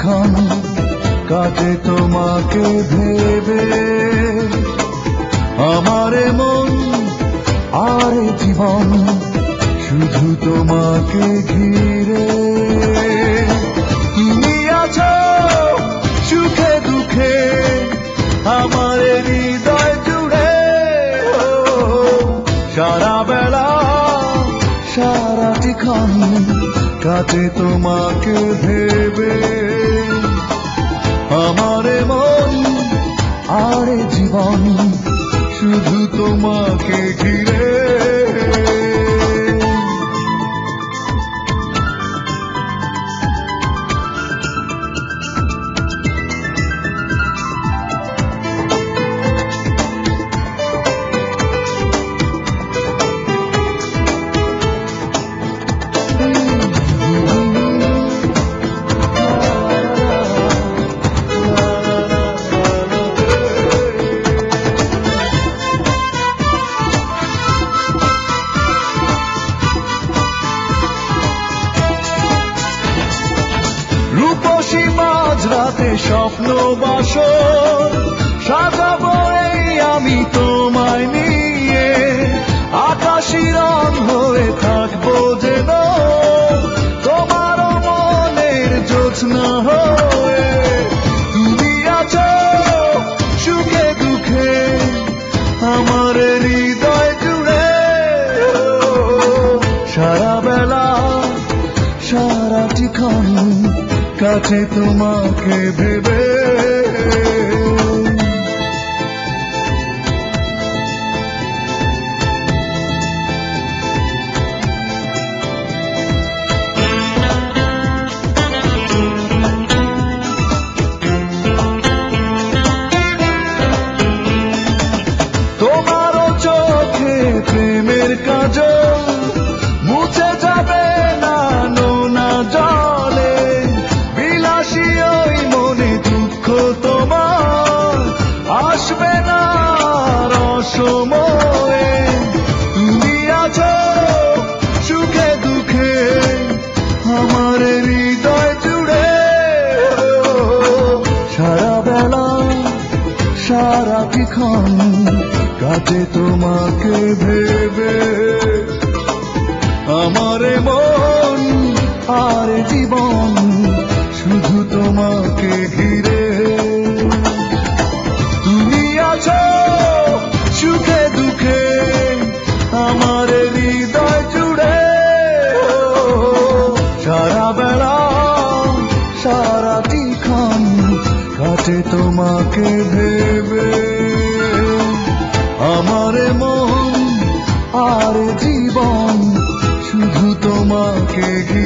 সারাটিক্ষণ কাটে তোমাকে ভেবে, আমারে মন আর জীবন শুধু তোমাকে ঘিরে। তুমি আছো সুখে দুঃখে আমার হৃদয় জুড়ে, সারা বেলা সারাটিক্ষণ কাটে তোমাকে ভেবে, আমারে মন আর জীবন শুধু তোমাকে ঘিরে। রূপসী মাঝরাতে স্বপ্ন বাসর সাজাবো এই আমি তোমায় নিয়ে, আকাশী রং হয়ে থাকবো যেন তোমার মনের জোছনা হয়ে। তুমি আছো সুখে দুঃখে আমার হৃদয় জুড়ে, সারা বেলা সারাটিক্ষণ কাছে তোমাকে ভেবে। তোমারও চোখে প্রেমের কাজল মুছে যাবে না নোনা জলে, বিলাসী ওই মনে দুঃখ তোমার আসবে না রসময়ে। তুমি আছো সুখে দুঃখে আমার হৃদয় জুড়ে, সারা বেলা সারাটিক্ষণ কাটে তোমাকে ভেবে, আমারে মন আর জীবন শুধু তোমাকে ঘিরে। তুমি আছো সুখে দুঃখে আমার হৃদয় জুড়ে, সারা বেলা সারাটিক্ষণ কাটে তোমাকে ভেবে, আমারে মন আর জীবন শুধু তোমাকে ঘিরে।